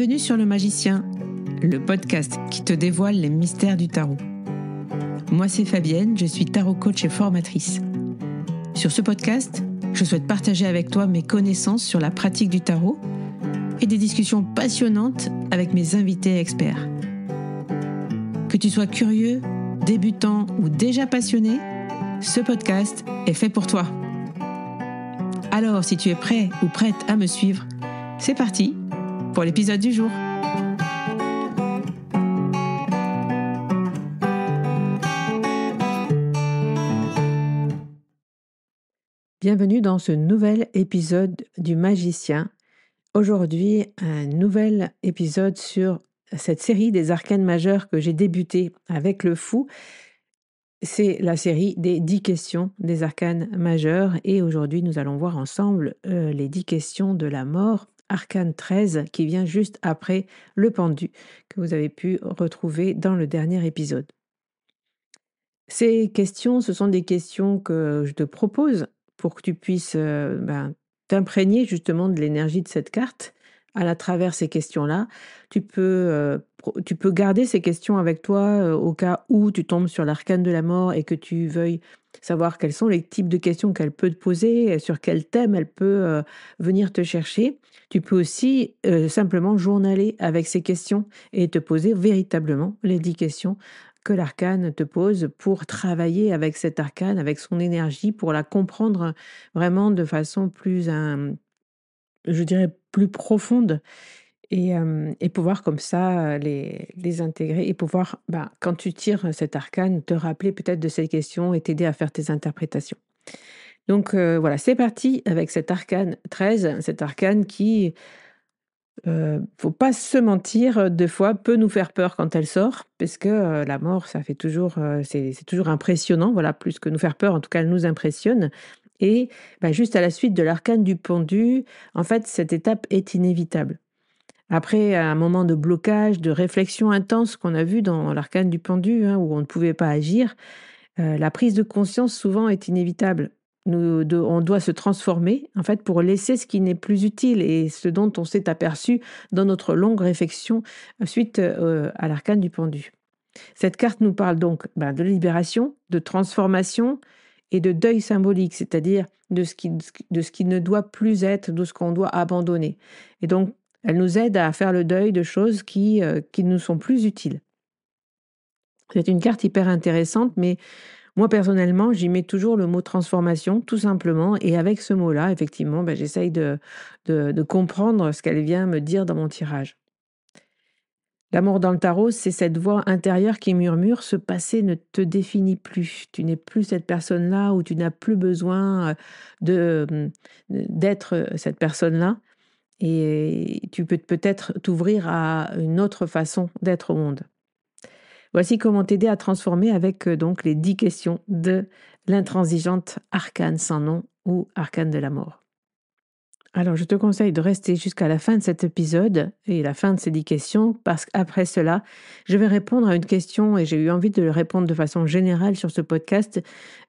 Bienvenue sur Le Magicien, le podcast qui te dévoile les mystères du tarot. Moi, c'est Fabienne, je suis tarot coach et formatrice. Sur ce podcast, je souhaite partager avec toi mes connaissances sur la pratique du tarot et des discussions passionnantes avec mes invités experts. Que tu sois curieux, débutant ou déjà passionné, ce podcast est fait pour toi. Alors, si tu es prêt ou prête à me suivre, c'est parti pour l'épisode du jour. Bienvenue dans ce nouvel épisode du Magicien. Aujourd'hui, un nouvel épisode sur cette série des arcanes majeurs que j'ai débuté avec le fou. C'est la série des 10 questions des arcanes majeurs et aujourd'hui nous allons voir ensemble les 10 questions de la mort, arcane 13 qui vient juste après le pendu que vous avez pu retrouver dans le dernier épisode. Ces questions, ce sont des questions que je te propose pour que tu puisses t'imprégner justement de l'énergie de cette carte à travers ces questions-là. Tu peux garder ces questions avec toi au cas où tu tombes sur l'arcane de la mort et que tu veuilles savoir quels sont les types de questions qu'elle peut te poser, sur quel thème elle peut venir te chercher. Tu peux aussi simplement journaler avec ces questions et te poser véritablement les 10 questions que l'arcane te pose pour travailler avec cet arcane, avec son énergie, pour la comprendre vraiment de façon plus, je dirais, plus profonde et pouvoir comme ça les intégrer et pouvoir, quand tu tires cet arcane, te rappeler peut-être de ces questions et t'aider à faire tes interprétations. Donc voilà, c'est parti avec cet arcane 13, cet arcane qui, faut pas se mentir, des fois peut nous faire peur quand elle sort, parce que la mort, ça fait toujours, c'est toujours impressionnant, voilà, plus que nous faire peur, en tout cas, elle nous impressionne et juste à la suite de l'arcane du pendu, en fait, cette étape est inévitable. Après un moment de blocage, de réflexion intense qu'on a vu dans l'arcane du pendu, hein, où on ne pouvait pas agir, la prise de conscience souvent est inévitable. On doit se transformer, en fait, pour laisser ce qui n'est plus utile et ce dont on s'est aperçu dans notre longue réflexion suite à l'arcane du pendu. Cette carte nous parle donc de libération, de transformation et de deuil symbolique, c'est-à-dire de ce qui ne doit plus être, de ce qu'on doit abandonner. Et donc, elle nous aide à faire le deuil de choses qui nous sont plus utiles. C'est une carte hyper intéressante, mais moi, personnellement, j'y mets toujours le mot transformation, tout simplement. Et avec ce mot-là, effectivement, j'essaye de comprendre ce qu'elle vient me dire dans mon tirage. L'amour dans le tarot, c'est cette voix intérieure qui murmure, ce passé ne te définit plus. Tu n'es plus cette personne-là ou tu n'as plus besoin d'être cette personne-là. Et tu peux peut-être t'ouvrir à une autre façon d'être au monde. Voici comment t'aider à transformer avec donc les 10 questions de l'intransigeante arcane sans nom ou arcane de la mort. Alors, je te conseille de rester jusqu'à la fin de cet épisode et la fin de ces 10 questions parce qu'après cela, je vais répondre à une question et j'ai eu envie de répondre de façon générale sur ce podcast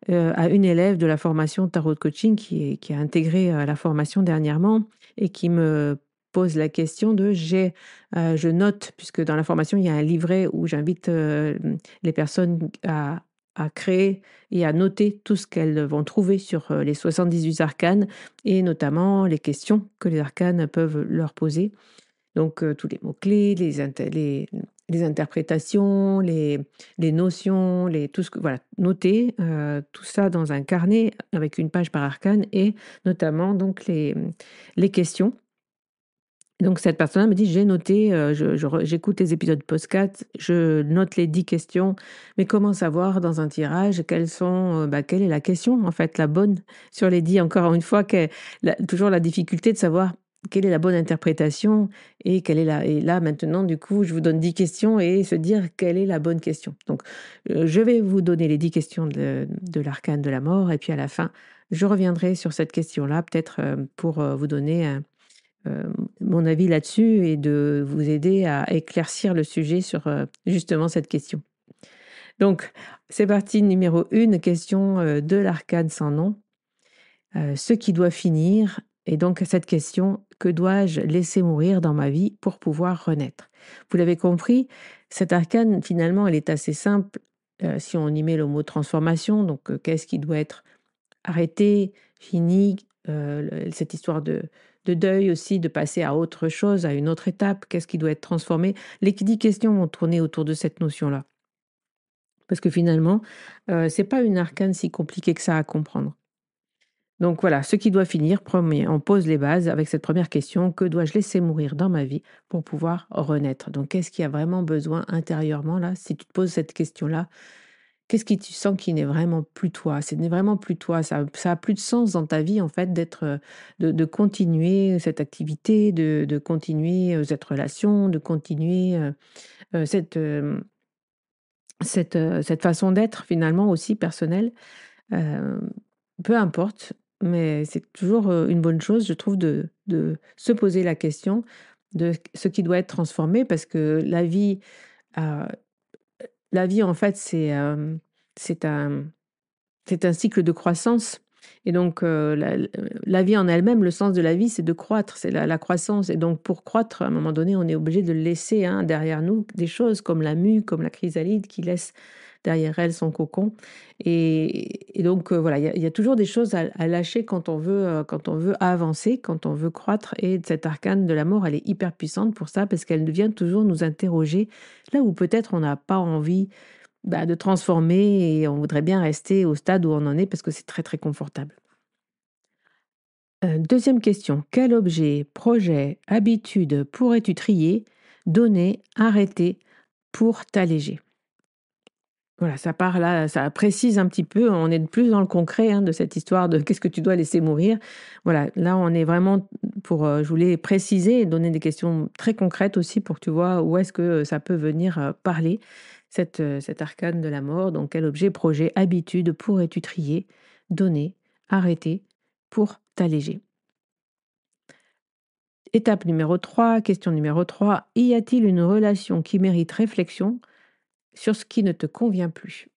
à une élève de la formation Tarot de Coaching qui a intégré la formation dernièrement et qui me pose la question de je note, puisque dans la formation, il y a un livret où j'invite les personnes à créer et à noter tout ce qu'elles vont trouver sur les 78 arcanes et notamment les questions que les arcanes peuvent leur poser. Donc tous les mots-clés, les interprétations, les notions, tout ce que voilà, noter tout ça dans un carnet avec une page par arcane et notamment donc les questions. Donc cette personne-là me dit: «J'ai noté, j'écoute les épisodes podcast, je note les 10 questions, mais comment savoir dans un tirage quelles sont, quelle est la question en fait, la bonne sur les 10?» Encore une fois, toujours la difficulté de savoir quelle est la bonne interprétation et quelle est la et là maintenant du coup, je vous donne 10 questions et se dire quelle est la bonne question. Donc, je vais vous donner les 10 questions de l'arcane de la mort et puis à la fin, je reviendrai sur cette question-là peut-être, pour, vous donner mon avis là-dessus et de vous aider à éclaircir le sujet sur justement cette question. Donc, c'est parti, numéro 1, question de l'arcane sans nom. Ce qui doit finir Et donc cette question, que dois-je laisser mourir dans ma vie pour pouvoir renaître? Vous l'avez compris, cet arcane, finalement, elle est assez simple si on y met le mot transformation. Donc, qu'est-ce qui doit être arrêté, fini, cette histoire de deuil aussi, de passer à autre chose, à une autre étape, qu'est-ce qui doit être transformé? Les 10 questions vont tourner autour de cette notion-là. Parce que finalement, c'est pas une arcane si compliquée que ça à comprendre. Donc voilà, ce qui doit finir, premier, on pose les bases avec cette première question, que dois-je laisser mourir dans ma vie pour pouvoir renaître? Donc qu'est-ce qui a vraiment besoin intérieurement là? Si tu te poses cette question-là, qu'est-ce qui tu sens qui n'est vraiment plus toi? Ce n'est vraiment plus toi, ça a plus de sens dans ta vie en fait d'être, de continuer cette activité, de continuer, cette relation, de continuer, cette, cette façon d'être finalement aussi personnelle. Hem, Peu importe, mais c'est toujours, une bonne chose je trouve de se poser la question de ce qui doit être transformé parce que heu, la vie en fait c'est un c'est un cycle de croissance et donc la vie en elle-même, le sens de la vie, c'est de croître, c'est la croissance et donc pour croître, à un moment donné, on est obligé de laisser, hein, derrière nous des choses comme la mue, comme la chrysalide qui laisse derrière elle son cocon et donc voilà, il y a toujours des choses à lâcher quand on veut avancer, quand on veut croître et cette arcane de la mort, elle est hyper puissante pour ça parce qu'elle vient toujours nous interroger là où peut-être on n'a pas envie de transformer et on voudrait bien rester au stade où on en est parce que c'est très, très confortable. 2e question, quel objet, projet, habitude pourrais-tu trier, donner, arrêter pour t'alléger? Voilà, ça part là, ça précise un petit peu, on est de plus dans le concret, hein, de cette histoire de qu'est-ce que tu dois laisser mourir. Voilà, là on est vraiment pour, je voulais préciser et donner des questions très concrètes aussi pour que tu vois où est-ce que, ça peut venir, parler, cet arcane de la mort. Donc quel objet, projet, habitude pourrais-tu trier, donner, arrêter pour t'alléger? Étape numéro 3, question numéro 3, y a-t-il une relation qui mérite réflexion sur ce qui ne te convient plus?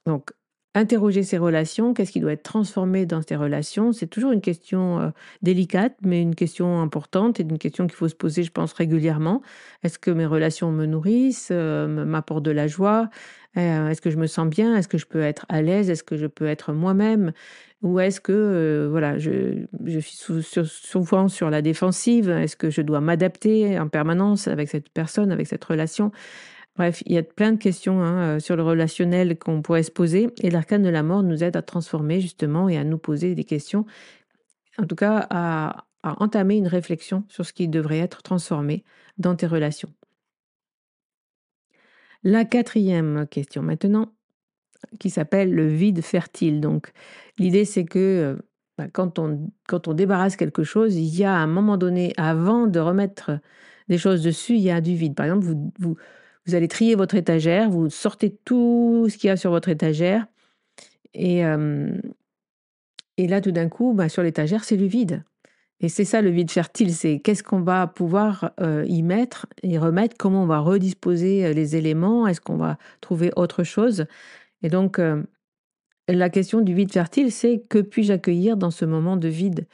Donc, interroger ses relations, qu'est-ce qui doit être transformé dans ces relations? C'est toujours une question, délicate, mais une question importante et une question qu'il faut se poser, je pense, régulièrement. Est-ce que mes relations me nourrissent, m'apportent de la joie? Est-ce que je me sens bien? Est-ce que je peux être à l'aise? Est-ce que je peux être moi-même? Ou est-ce que, voilà, je suis souvent sur la défensive? Est-ce que je dois m'adapter en permanence avec cette personne, avec cette relation? Bref, il y a plein de questions, hein, sur le relationnel qu'on pourrait se poser et l'arcane de la mort nous aide à transformer justement et à nous poser des questions, en tout cas à entamer une réflexion sur ce qui devrait être transformé dans tes relations. La 4e question maintenant, qui s'appelle le vide fertile. Donc l'idée c'est que, quand on débarrasse quelque chose, il y a un moment donné, avant de remettre des choses dessus, il y a du vide. Par exemple, vous allez trier votre étagère, vous sortez tout ce qu'il y a sur votre étagère et hem et là tout d'un coup, sur l'étagère, c'est le vide et c'est ça le vide fertile, c'est qu'est-ce qu'on va pouvoir, y mettre et remettre? Comment on va redisposer, les éléments? Est-ce qu'on va trouver autre chose? Et donc, la question du vide fertile, c'est que puis-je accueillir dans ce moment de vide?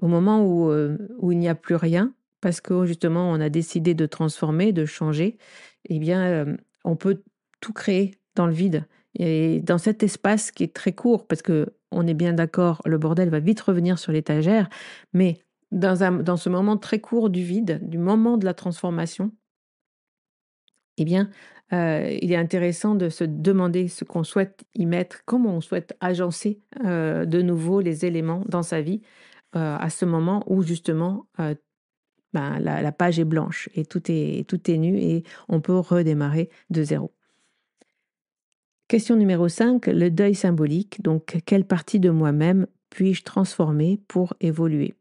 Au moment où il n'y a plus rien, parce que justement on a décidé de transformer, de changer, eh bien, on peut tout créer dans le vide et dans cet espace qui est très court, parce que on est bien d'accord, le bordel va vite revenir sur l'étagère, mais dans ce moment très court du vide, du moment de la transformation, eh bien, il est intéressant de se demander ce qu'on souhaite y mettre, comment on souhaite agencer, de nouveau les éléments dans sa vie, à ce moment où justement, la page est blanche et tout est nu et on peut redémarrer de zéro. Question numéro 5, le deuil symbolique. Donc, quelle partie de moi-même puis-je transformer pour évoluer?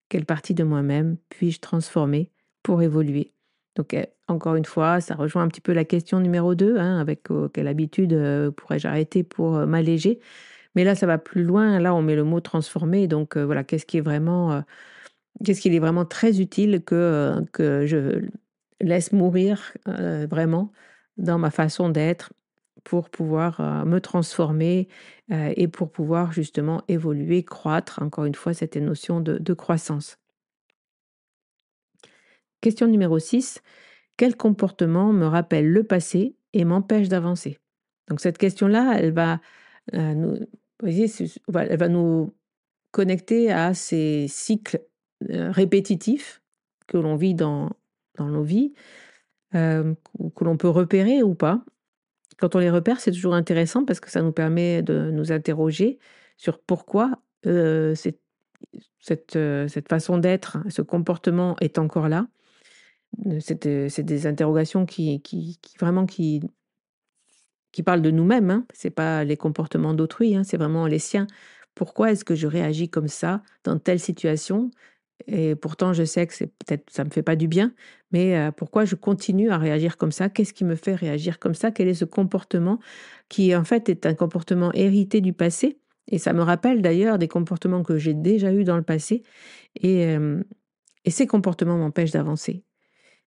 Quelle partie de moi-même puis-je transformer pour évoluer? Donc, encore une fois, ça rejoint un petit peu la question numéro 2, hein, avec, quelle habitude, pourrais-je arrêter pour, m'alléger? Mais là, ça va plus loin. Là, on met le mot transformer. Donc, voilà, qu'est-ce qu'il est vraiment très utile que je laisse mourir, vraiment dans ma façon d'être pour pouvoir me transformer et pour pouvoir justement évoluer, croître. Encore une fois, cette notion de croissance. Question numéro 6. Quel comportement me rappelle le passé et m'empêche d'avancer? Donc cette question-là, elle va, nous, vous voyez, elle va nous connecter à ces cycles répétitifs que l'on vit dans nos vies, que l'on peut repérer ou pas. Quand on les repère, c'est toujours intéressant parce que ça nous permet de nous interroger sur pourquoi cette façon d'être, ce comportement est encore là. C'est des interrogations qui vraiment qui parlent de nous-mêmes, hein. C'est pas les comportements d'autrui, hein, c'est vraiment les siens. Pourquoi est-ce que je réagis comme ça dans telle situation? Et pourtant je sais que c'est peut-être ça me fait pas du bien, mais pourquoi je continue à réagir comme ça? Qu'est-ce qui me fait réagir comme ça? Quel est ce comportement qui, en fait, est un comportement hérité du passé? Et ça me rappelle d'ailleurs des comportements que j'ai déjà eus dans le passé et et ces comportements m'empêchent d'avancer.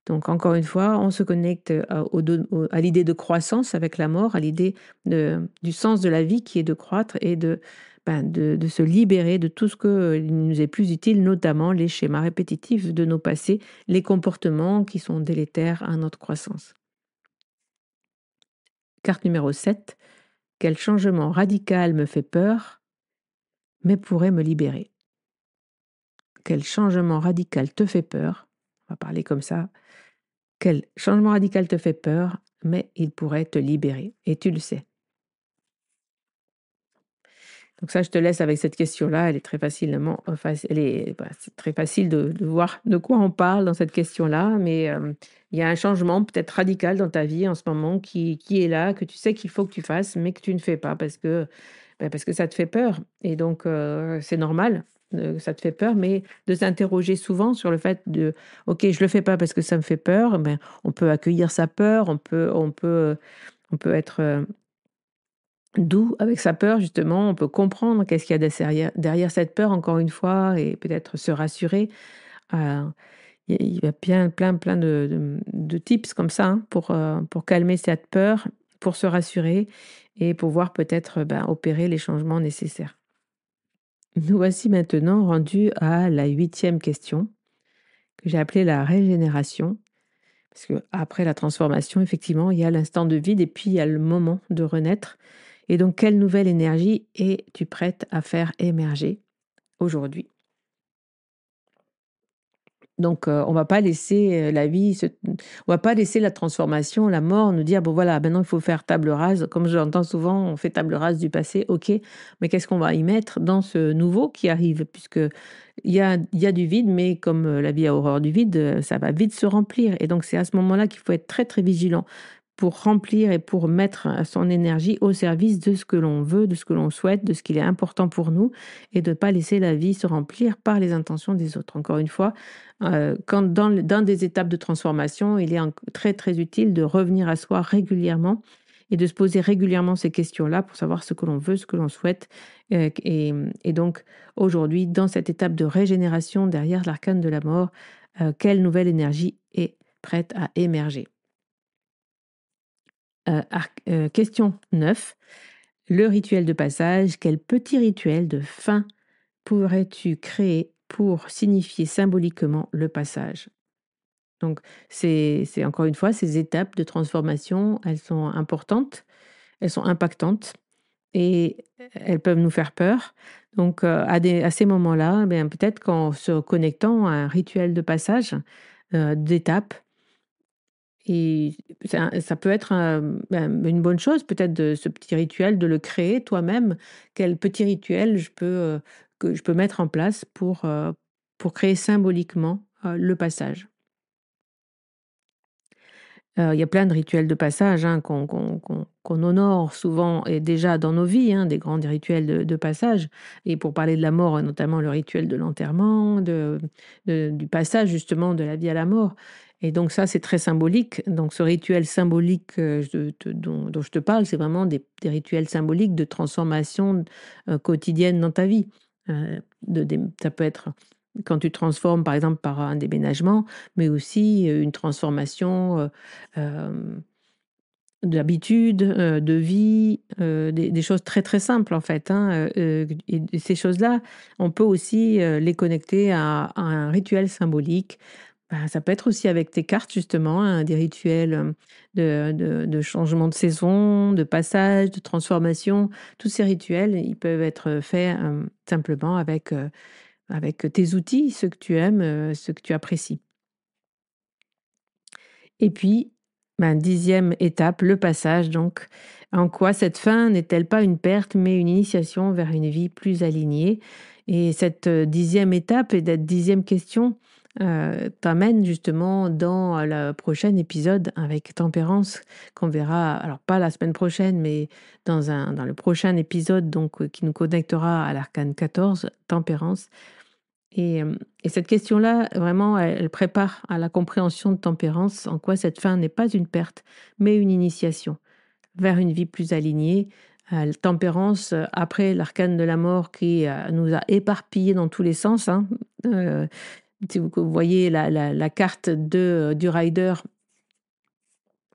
Donc encore une fois, on se connecte à l'idée de croissance avec la mort, à l'idée du sens de la vie qui est de croître et de se libérer de tout ce qui nous est plus utile, notamment les schémas répétitifs de nos passés, les comportements qui sont délétères à notre croissance. Carte numéro 7. Quel changement radical me fait peur, mais pourrait me libérer? Quel changement radical te fait peur? On va parler comme ça. Quel changement radical te fait peur, mais il pourrait te libérer et tu le sais. Donc ça, je te laisse avec cette question-là. Elle est très facilement, c'est très facile de voir de quoi on parle dans cette question-là, mais il y a un changement peut-être radical dans ta vie en ce moment qui est là, que tu sais qu'il faut que tu fasses, mais que tu ne fais pas parce que ça te fait peur. Et donc, c'est normal, ça te fait peur, mais de s'interroger souvent sur le fait de, OK, je le fais pas parce que ça me fait peur, ben, on peut accueillir sa peur, on peut être doux avec sa peur justement, on peut comprendre qu'est-ce qu'il y a derrière cette peur encore une fois et peut-être se rassurer. Heu, il y a bien plein de tips comme ça, hein, pour calmer cette peur, pour se rassurer et pouvoir peut-être, opérer les changements nécessaires. Nous voici maintenant rendus à la 8e question que j'ai appelée la régénération. Parce qu'après la transformation, effectivement, il y a l'instant de vide et puis il y a le moment de renaître. Et donc, quelle nouvelle énergie es-tu prête à faire émerger aujourd'hui? Donc, on va pas laisser on va pas laisser la transformation, la mort nous dire: «Bon voilà, maintenant il faut faire table rase». Comme j'entends souvent, on fait table rase du passé, OK, mais qu'est-ce qu'on va y mettre dans ce nouveau qui arrive? Puisque il y a du vide, mais comme, la vie a horreur du vide, ça va vite se remplir et donc c'est à ce moment-là qu'il faut être très, très vigilant pour remplir et pour mettre, son énergie au service de ce que l'on veut, de ce que l'on souhaite, de ce qu'il est important pour nous et de ne pas laisser la vie se remplir par les intentions des autres. Encore une fois, quand dans des étapes de transformation, il est très, très utile de revenir à soi régulièrement et de se poser régulièrement ces questions-là pour savoir ce que l'on veut, ce que l'on souhaite. Et donc, aujourd'hui, dans cette étape de régénération derrière l'arcane de la mort, quelle nouvelle énergie est prête à émerger? Question 9. Le rituel de passage, quel petit rituel de fin pourrais-tu créer pour signifier symboliquement le passage? Donc, c'est encore une fois, ces étapes de transformation, elles sont importantes, elles sont impactantes et elles peuvent nous faire peur. Donc, à ces moments-là, eh bien, peut-être qu'en se connectant à un rituel de passage, d'étapes, et ça peut être une bonne chose, peut-être de ce petit rituel, de le créer toi-même. Quel petit rituel que je peux mettre en place pour créer symboliquement le passage. Il y a plein de rituels de passage, hein, qu'on honore souvent et déjà dans nos vies, hein, des grands rituels de passage. Et pour parler de la mort, notamment le rituel de l'enterrement, du passage justement de la vie à la mort. Et donc ça, c'est très symbolique. Donc ce rituel symbolique dont je te parle, c'est vraiment des rituels symboliques de transformation quotidienne dans ta vie. Ça peut être quand tu transformes, par exemple, par un déménagement, mais aussi une transformation, hem, d'habitude, de vie, des choses très, très simples en fait, hein, et ces choses-là, on peut aussi, les connecter à un rituel symbolique. Bah, ça peut être aussi avec tes cartes justement, hein, des rituels, de changement de saison, de passage, de transformation. Tous ces rituels, ils peuvent être faits, simplement avec tes outils, ceux que tu aimes, ceux que tu apprécies. Et puis, ben, 10e étape, le passage donc. En quoi cette fin n'est-elle pas une perte, mais une initiation vers une vie plus alignée? Et cette, 10e étape et cette 10e question, t'amène justement dans le prochain épisode avec Tempérance qu'on verra, alors pas la semaine prochaine, mais dans le prochain épisode donc, qui nous connectera à l'arcane 14, Tempérance. Et cette question-là, vraiment, elle prépare à la compréhension de Tempérance, en quoi cette fin n'est pas une perte, mais une initiation vers une vie plus alignée. Tempérance, après l'arcane de la mort qui nous a éparpillés dans tous les sens, hein. Euh, Si vous voyez la carte du rider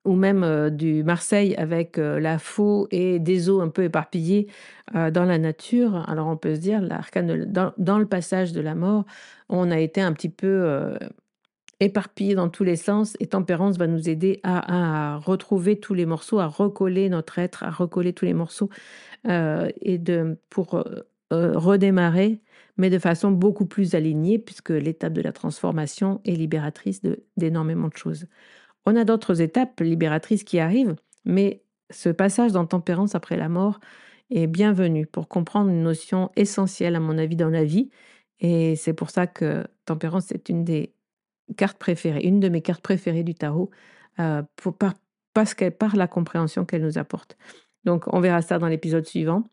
ou même du Marseille avec la Faux et des eaux un peu éparpillées dans la nature. Alors on peut se dire, dans le passage de la mort, on a été un petit peu éparpillé dans tous les sens et Tempérance va nous aider à retrouver tous les morceaux, à recoller notre être, à recoller tous les morceaux pour redémarrer, mais de façon beaucoup plus alignée puisque l'étape de la transformation est libératrice d'énormément de choses. On a d'autres étapes libératrices qui arrivent, mais ce passage dans Tempérance après la mort est bienvenu pour comprendre une notion essentielle, à mon avis, dans la vie. Et c'est pour ça que Tempérance est une des cartes préférées, une de mes cartes préférées du tarot, parce qu'elle par la compréhension qu'elle nous apporte. Donc, on verra ça dans l'épisode suivant.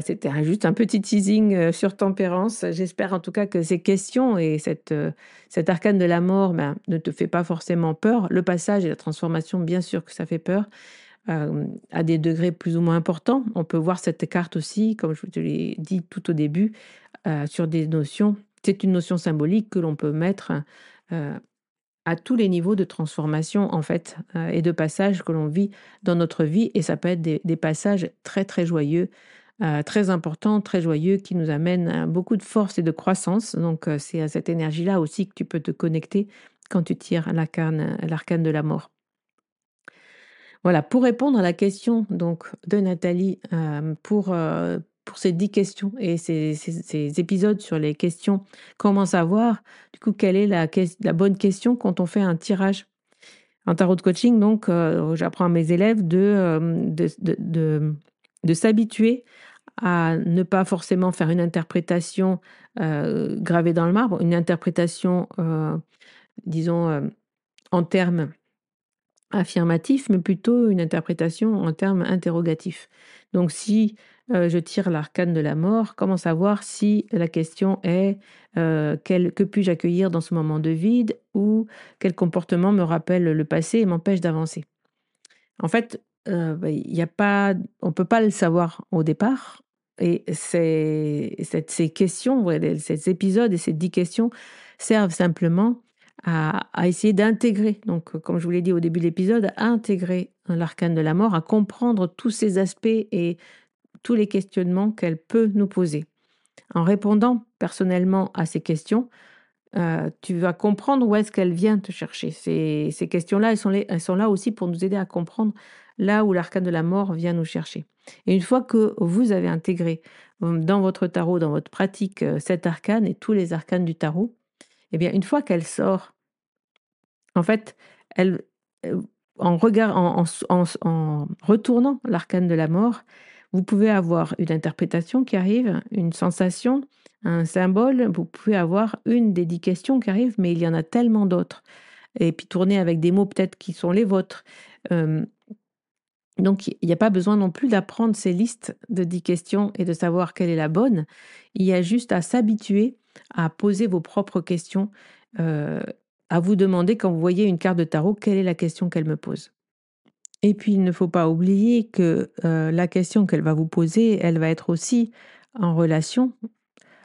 C'était juste un petit teasing, sur Tempérance. J'espère en tout cas que ces questions et cet arcane de la mort, ben, ne te fait pas forcément peur. Le passage et la transformation, bien sûr que ça fait peur, à des degrés plus ou moins importants. On peut voir cette carte aussi, comme je te l'ai dit tout au début, sur des notions. C'est une notion symbolique que l'on peut mettre, heu, à tous les niveaux de transformation en fait, et de passage que l'on vit dans notre vie et ça peut être des passages très, très joyeux, très importants, très joyeux qui nous amènent, beaucoup de force et de croissance donc c'est à cette énergie-là aussi que tu peux te connecter quand tu tires l'arcane de la mort. Voilà, pour répondre à la question donc de Nathalie, pour ces 10 questions et ces épisodes sur les questions, comment savoir du coup quelle est la bonne question quand on fait un tirage? En tarot de coaching donc, j'apprends à mes élèves de s'habituer à ne pas forcément faire une interprétation, gravée dans le marbre, une interprétation, disons, en termes affirmatif, mais plutôt une interprétation en termes interrogatifs. Donc si, je tire l'arcane de la mort, comment savoir si la question est, que puis-je accueillir dans ce moment de vide? Ou quel comportement me rappelle le passé et m'empêche d'avancer? En fait, il y a pas on peut pas le savoir au départ et ces questions, ouais, ces épisodes et ces 10 questions servent simplement à essayer d'intégrer, donc comme je vous l'ai dit au début de l'épisode, à intégrer l'arcane de la mort, à comprendre tous ces aspects et tous les questionnements qu'elle peut nous poser. En répondant personnellement à ces questions, tu vas comprendre où est-ce qu'elle vient te chercher. Ces questions-là, elles sont là aussi pour nous aider à comprendre là où l'arcane de la mort vient nous chercher. Et une fois que vous avez intégré, dans votre tarot, dans votre pratique, cet arcane et tous les arcanes du tarot, eh bien, une fois qu'elle sort, en fait, elle, heu, en retournant l'arcane de la mort, vous pouvez avoir une interprétation qui arrive, une sensation, un symbole, vous pouvez avoir une des 10 questions qui arrivent, mais il y en a tellement d'autres et puis tourner avec des mots peut-être qui sont les vôtres. Hem, donc il n'y a pas besoin non plus d'apprendre ces listes de 10 questions et de savoir quelle est la bonne. Il y a juste à s'habituer à poser vos propres questions, heu, à vous demander quand vous voyez une carte de tarot: «Quelle est la question qu'elle me pose?» Et puis il ne faut pas oublier que, la question qu'elle va vous poser, elle va être aussi en relation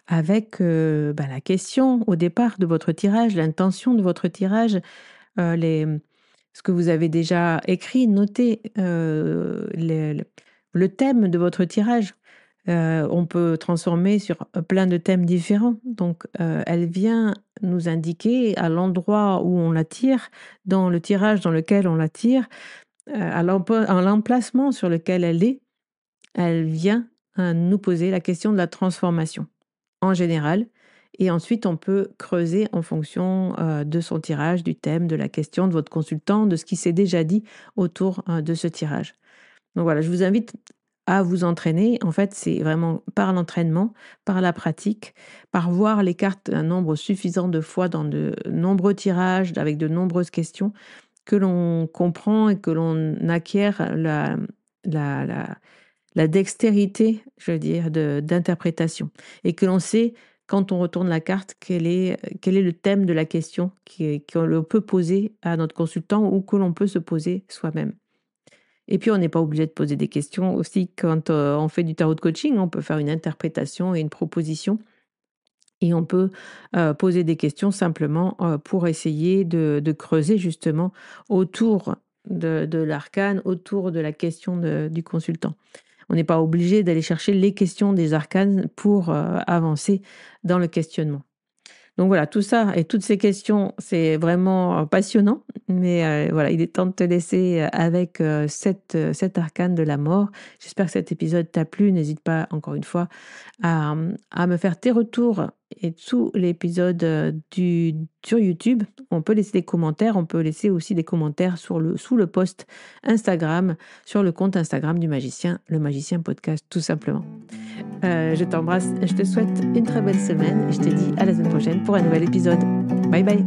avec, bah, la question au départ de votre tirage, l'intention de votre tirage, les ce que vous avez déjà écrit, notez le thème de votre tirage. On peut transformer sur plein de thèmes différents. Donc, elle vient nous indiquer à l'endroit où on la tire, dans le tirage dans lequel on la tire, à l'emplacement sur lequel elle vient nous poser la question de la transformation en général. Et ensuite, on peut creuser en fonction de son tirage, du thème, de la question de votre consultant, de ce qui s'est déjà dit autour de ce tirage. Donc voilà, je vous invite à vous entraîner. En fait, c'est vraiment par l'entraînement, par la pratique, par voir les cartes un nombre suffisant de fois dans de nombreux tirages, avec de nombreuses questions, que l'on comprend et que l'on acquiert la dextérité, je veux dire, d'interprétation. Et que l'on sait, quand on retourne la carte, quel est le thème de la question qu'on peut poser à notre consultant ou que l'on peut se poser soi-même. Et puis, on n'est pas obligé de poser des questions aussi quand on fait du tarot de coaching. On peut faire une interprétation et une proposition. Et on peut poser des questions simplement pour essayer de creuser justement autour de l'arcane, autour de la question du consultant. On n'est pas obligé d'aller chercher les questions des arcanes pour avancer dans le questionnement. Donc voilà, tout ça et toutes ces questions, c'est vraiment passionnant. Mais voilà, il est temps de te laisser avec cet arcane de la mort. J'espère que cet épisode t'a plu. N'hésite pas, encore une fois, à me faire tes retours et sous l'épisode sur YouTube. On peut laisser des commentaires. On peut laisser aussi des commentaires sous le post Instagram, sur le compte Instagram du magicien, le magicien podcast, tout simplement. Je t'embrasse, je te souhaite une très belle semaine et je te dis à la semaine prochaine pour un nouvel épisode. Bye bye.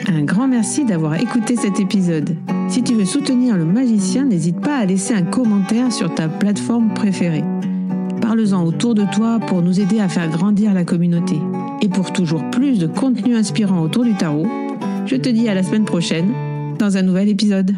Un grand merci d'avoir écouté cet épisode. Si tu veux soutenir le magicien, n'hésite pas à laisser un commentaire sur ta plateforme préférée. Parle-en autour de toi pour nous aider à faire grandir la communauté. Et pour toujours plus de contenu inspirant autour du tarot, je te dis à la semaine prochaine dans un nouvel épisode.